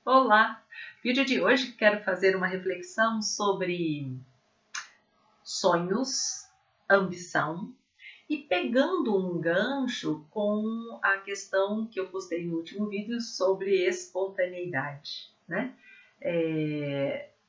Olá! Vídeo de hoje quero fazer uma reflexão sobre sonhos, ambição e pegando um gancho com a questão que eu postei no último vídeo sobre espontaneidade, né?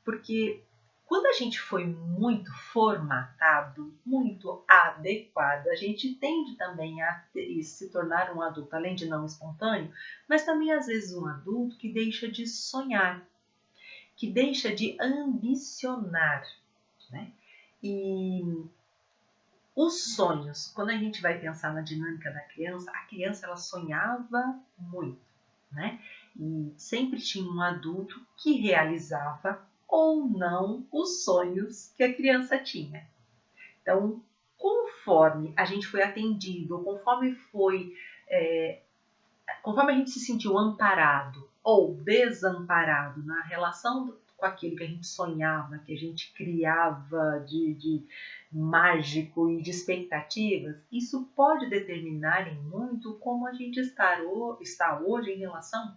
Porque quando a gente foi muito formatado, muito adequado, a gente tende também a se tornar um adulto, além de não espontâneo, mas também às vezes um adulto que deixa de sonhar, que deixa de ambicionar, né? E os sonhos, quando a gente vai pensar na dinâmica da criança, a criança ela sonhava muito, né? E sempre tinha um adulto que realizava ou não os sonhos que a criança tinha. Então, conforme a gente foi atendido, conforme a gente se sentiu amparado ou desamparado na relação com aquilo que a gente sonhava, que a gente criava de mágico e de expectativas, isso pode determinar em muito como a gente está hoje em relação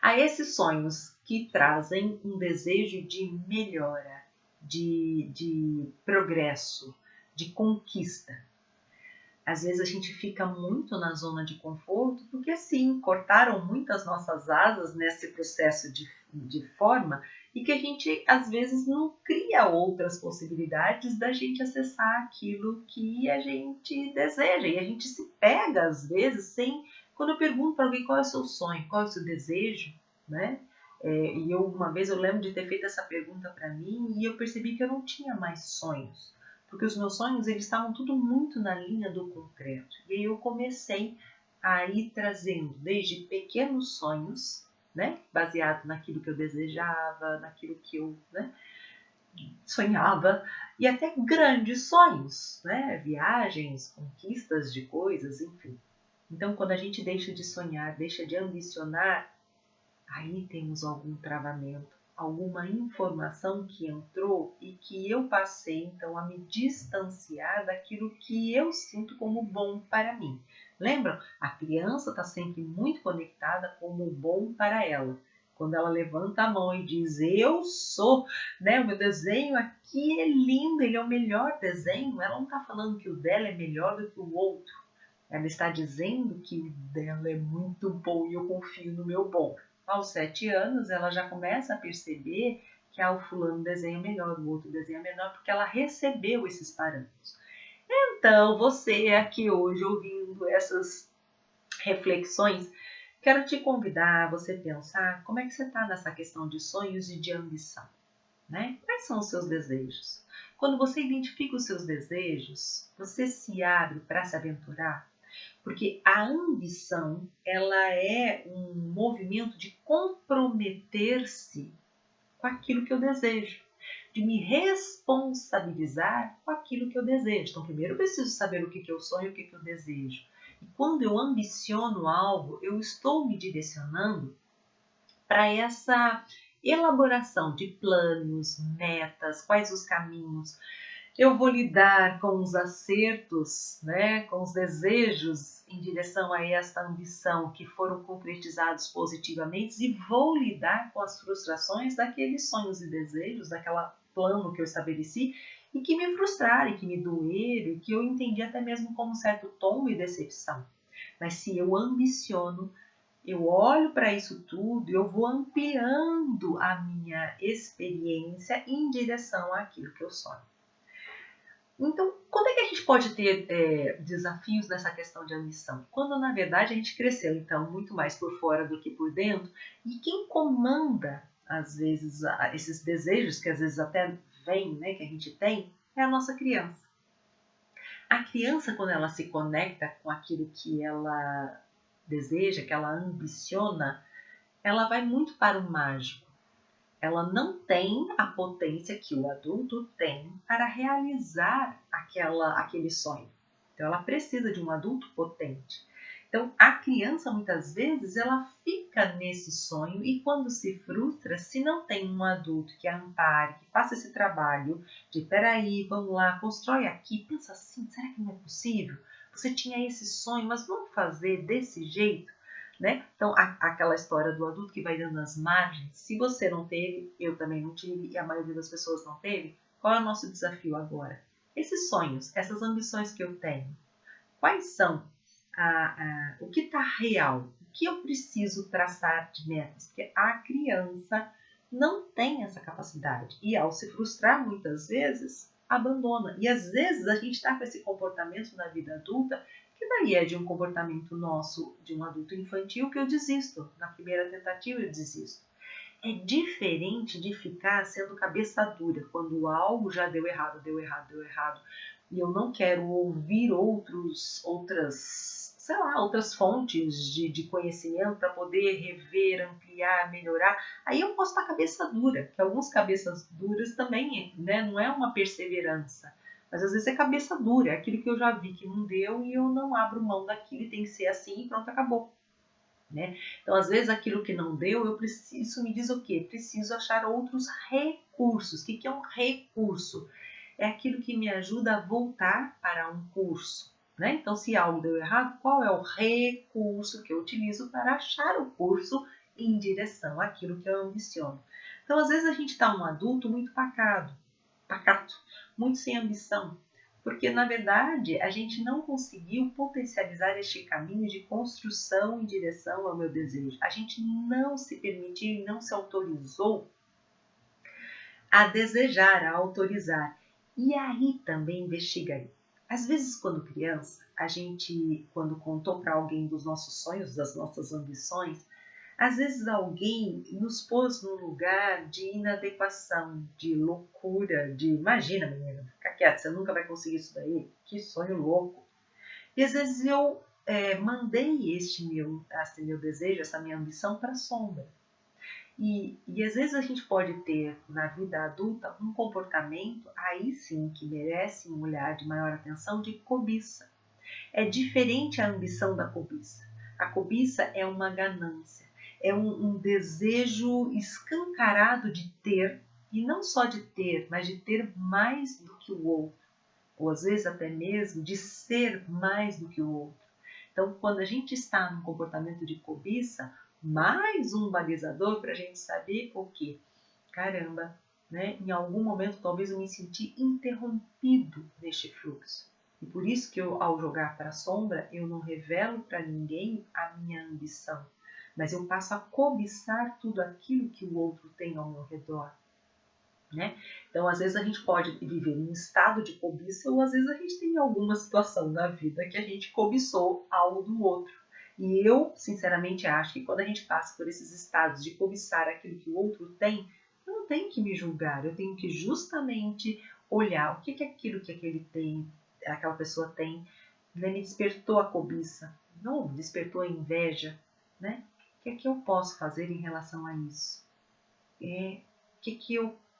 a esses sonhos que trazem um desejo de melhora, de progresso, de conquista. Às vezes a gente fica muito na zona de conforto, porque sim, cortaram muitas nossas asas nesse processo de forma e que a gente às vezes não cria outras possibilidades da gente acessar aquilo que a gente deseja. E a gente se pega às vezes sem, quando eu pergunto para alguém qual é o seu sonho, qual é o seu desejo, né? E uma vez eu lembro de ter feito essa pergunta para mim e eu percebi que eu não tinha mais sonhos. Porque os meus sonhos eles estavam tudo muito na linha do concreto. E aí eu comecei a ir trazendo desde pequenos sonhos, né, baseado naquilo que eu desejava, naquilo que eu, né, sonhava, e até grandes sonhos, né, viagens, conquistas de coisas, enfim. Então, quando a gente deixa de sonhar, deixa de ambicionar, aí temos algum travamento, alguma informação que entrou e que eu passei então a me distanciar daquilo que eu sinto como bom para mim. Lembram? A criança está sempre muito conectada com o bom para ela. Quando ela levanta a mão e diz, eu sou, né? O meu desenho aqui é lindo, ele é o melhor desenho. Ela não está falando que o dela é melhor do que o outro. Ela está dizendo que o dela é muito bom e eu confio no meu bom. Aos 7 anos, ela já começa a perceber que o fulano desenha melhor, o outro desenha melhor, porque ela recebeu esses parâmetros. Então, você aqui hoje ouvindo essas reflexões, quero te convidar a você pensar como é que você está nessa questão de sonhos e de ambição, né? Quais são os seus desejos? Quando você identifica os seus desejos, você se abre para se aventurar? Porque a ambição, ela é um movimento de comprometer-se com aquilo que eu desejo, de me responsabilizar com aquilo que eu desejo. Então, primeiro eu preciso saber o que eu sonho e o que eu desejo. E quando eu ambiciono algo, eu estou me direcionando para essa elaboração de planos, metas, quais os caminhos, eu vou lidar com os acertos, né, com os desejos em direção a esta ambição que foram concretizados positivamente e vou lidar com as frustrações daqueles sonhos e desejos, daquela plano que eu estabeleci e que me frustraram, e que me doeram e que eu entendi até mesmo como um certo tombo e decepção. Mas se eu ambiciono, eu olho para isso tudo e eu vou ampliando a minha experiência em direção àquilo que eu sonho. Então, quando é que a gente pode ter desafios nessa questão de ambição? Quando, na verdade, a gente cresceu, então, muito mais por fora do que por dentro. E quem comanda, às vezes, esses desejos, que às vezes até vêm, né, que a gente tem, é a nossa criança. A criança, quando ela se conecta com aquilo que ela deseja, que ela ambiciona, ela vai muito para o mágico. Ela não tem a potência que o adulto tem para realizar aquele sonho. Então, ela precisa de um adulto potente. Então, a criança, muitas vezes, ela fica nesse sonho e quando se frustra, se não tem um adulto que a ampare, que faça esse trabalho de, peraí, vamos lá, constrói aqui, pensa assim, será que não é possível? Você tinha esse sonho, mas vamos fazer desse jeito? né? Então, aquela história do adulto que vai dando as margens, se você não teve, eu também não tive, e a maioria das pessoas não teve, qual é o nosso desafio agora? Esses sonhos, essas ambições que eu tenho, quais são o que está real? O que eu preciso traçar de metas? Porque a criança não tem essa capacidade e, ao se frustrar muitas vezes, abandona. E às vezes a gente está com esse comportamento na vida adulta, que daí é de um comportamento nosso, de um adulto infantil, que eu desisto. Na primeira tentativa eu desisto. É diferente de ficar sendo cabeça dura, quando algo já deu errado, e eu não quero ouvir outras fontes de conhecimento para poder rever, ampliar, melhorar. Aí eu posso estar cabeça dura, que alguns cabeças duras também, né, não é uma perseverança, mas às vezes é cabeça dura, é aquilo que eu já vi que não deu e eu não abro mão daquilo e tem que ser assim e pronto, acabou. Né? Então, às vezes, aquilo que não deu, isso me diz o quê? Preciso achar outros recursos. O que é um recurso? É aquilo que me ajuda a voltar para um curso. Né? Então, se algo deu errado, qual é o recurso que eu utilizo para achar o curso em direção àquilo que eu ambiciono? Então, às vezes, a gente está um adulto muito pacato, muito sem ambição, porque, na verdade, a gente não conseguiu potencializar este caminho de construção em direção ao meu desejo. A gente não se permitiu e não se autorizou a desejar, a autorizar. E aí também investiga aí. Às vezes, quando criança, a gente, quando contou para alguém dos nossos sonhos, das nossas ambições, às vezes alguém nos pôs num lugar de inadequação, de loucura, de imagina, menina, fica quieta, você nunca vai conseguir isso daí, que sonho louco. E às vezes eu mandei esse meu desejo, essa minha ambição para a sombra. E às vezes a gente pode ter na vida adulta um comportamento, aí sim, que merece um olhar de maior atenção, de cobiça. É diferente a ambição da cobiça. A cobiça é uma ganância, é um desejo escancarado de ter, e não só de ter, mas de ter mais do que o outro, ou às vezes até mesmo de ser mais do que o outro. Então, quando a gente está num comportamento de cobiça, mais um balizador para a gente saber o que? Caramba, né? Em algum momento talvez eu me senti interrompido neste fluxo. E por isso que eu, ao jogar para a sombra, eu não revelo para ninguém a minha ambição, mas eu passo a cobiçar tudo aquilo que o outro tem ao meu redor. Né? Então, às vezes a gente pode viver em um estado de cobiça, ou às vezes a gente tem alguma situação na vida que a gente cobiçou algo do outro. E eu, sinceramente, acho que quando a gente passa por esses estados de cobiçar aquilo que o outro tem, eu não tenho que me julgar, eu tenho que justamente olhar o que é aquilo que aquela pessoa tem, né? Me despertou a cobiça, não, me despertou a inveja, né? O que é que eu posso fazer em relação a isso?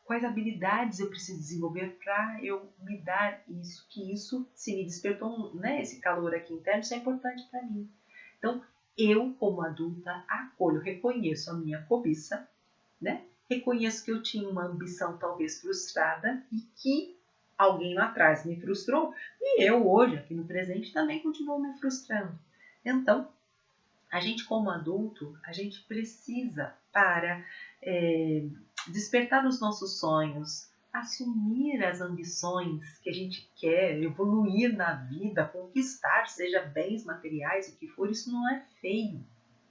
Quais habilidades eu preciso desenvolver para eu me dar isso, que isso, se me despertou, né, esse calor aqui interno, isso é importante para mim. Então, eu, como adulta, acolho, reconheço a minha cobiça, né? Reconheço que eu tinha uma ambição talvez frustrada e que alguém lá atrás me frustrou e eu hoje, aqui no presente, também continuo me frustrando. Então, a gente como adulto, a gente precisa para despertar os nossos sonhos, assumir as ambições que a gente quer, evoluir na vida, conquistar, seja bens materiais, o que for, isso não é feio.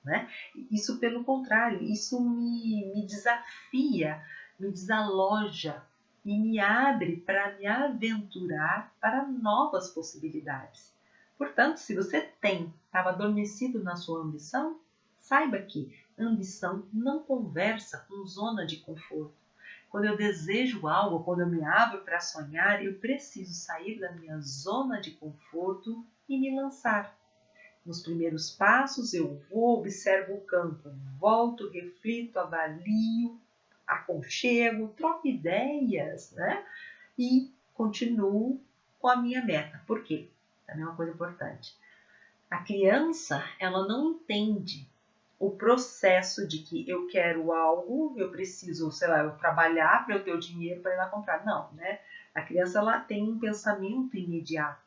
Né? Isso, pelo contrário, isso me desafia, me desaloja e me abre para me aventurar para novas possibilidades. Portanto, se você estava adormecido na sua ambição, saiba que ambição não conversa com zona de conforto. Quando eu desejo algo, quando eu me abro para sonhar, eu preciso sair da minha zona de conforto e me lançar. Nos primeiros passos, eu vou, observo o campo, volto, reflito, avalio, aconchego, troco ideias, né? E continuo com a minha meta. Por quê? Também é uma coisa importante. A criança, ela não entende o processo de que eu quero algo, eu preciso, eu trabalhar para eu ter o dinheiro para ir lá comprar. Não, né? A criança, ela tem um pensamento imediato.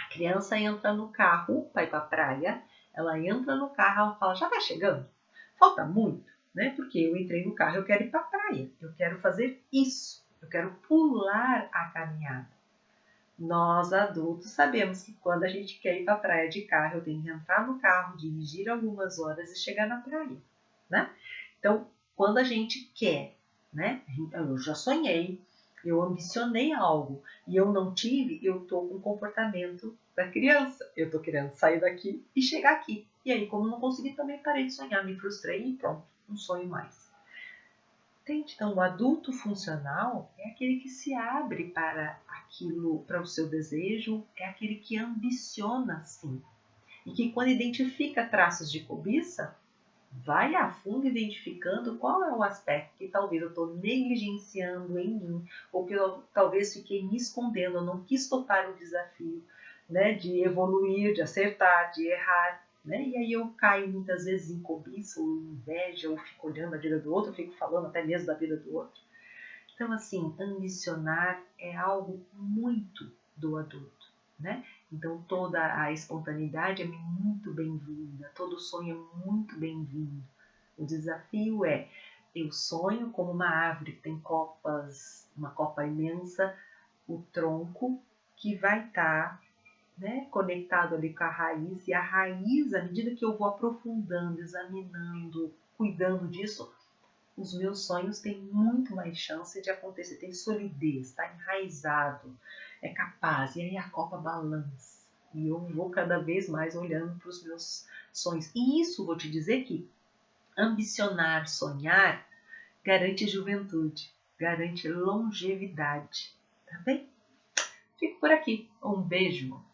A criança entra no carro para ir para a praia, Ela entra no carro, ela fala, já está chegando? Falta muito, né? Porque eu entrei no carro, eu quero ir para a praia, eu quero fazer isso, eu quero pular a caminhada. Nós adultos sabemos que quando a gente quer ir para a praia de carro, eu tenho que entrar no carro, dirigir algumas horas e chegar na praia, né? Então, quando a gente quer, né? Eu já sonhei, eu ambicionei algo e eu não tive, eu tô com o comportamento da criança. Eu tô querendo sair daqui e chegar aqui. E aí, como não consegui, também parei de sonhar, me frustrei e pronto, não sonho mais. Entende? Então, o adulto funcional é aquele que se abre para aquilo, para o seu desejo, é aquele que ambiciona sim. E que quando identifica traços de cobiça, vai a fundo identificando qual é o aspecto que talvez eu estou negligenciando em mim, ou que eu talvez fiquei me escondendo, eu não quis topar o desafio, né, de evoluir, de acertar, de errar. Né? E aí eu caio muitas vezes em cobiça, ou em inveja, ou fico olhando a vida do outro, fico falando até mesmo da vida do outro. Então, assim, ambicionar é algo muito do adulto, né? Então, toda a espontaneidade é muito bem-vinda, todo sonho é muito bem-vindo. O desafio é, eu sonho como uma árvore que tem copas, uma copa imensa, o tronco que vai estar né, conectado ali com a raiz, e a raiz, à medida que eu vou aprofundando, examinando, cuidando disso, os meus sonhos têm muito mais chance de acontecer, tem solidez, está enraizado, é capaz, e aí a copa balança. E eu vou cada vez mais olhando para os meus sonhos. E isso, vou te dizer que ambicionar, sonhar, garante juventude, garante longevidade. Tá bem? Fico por aqui. Um beijo.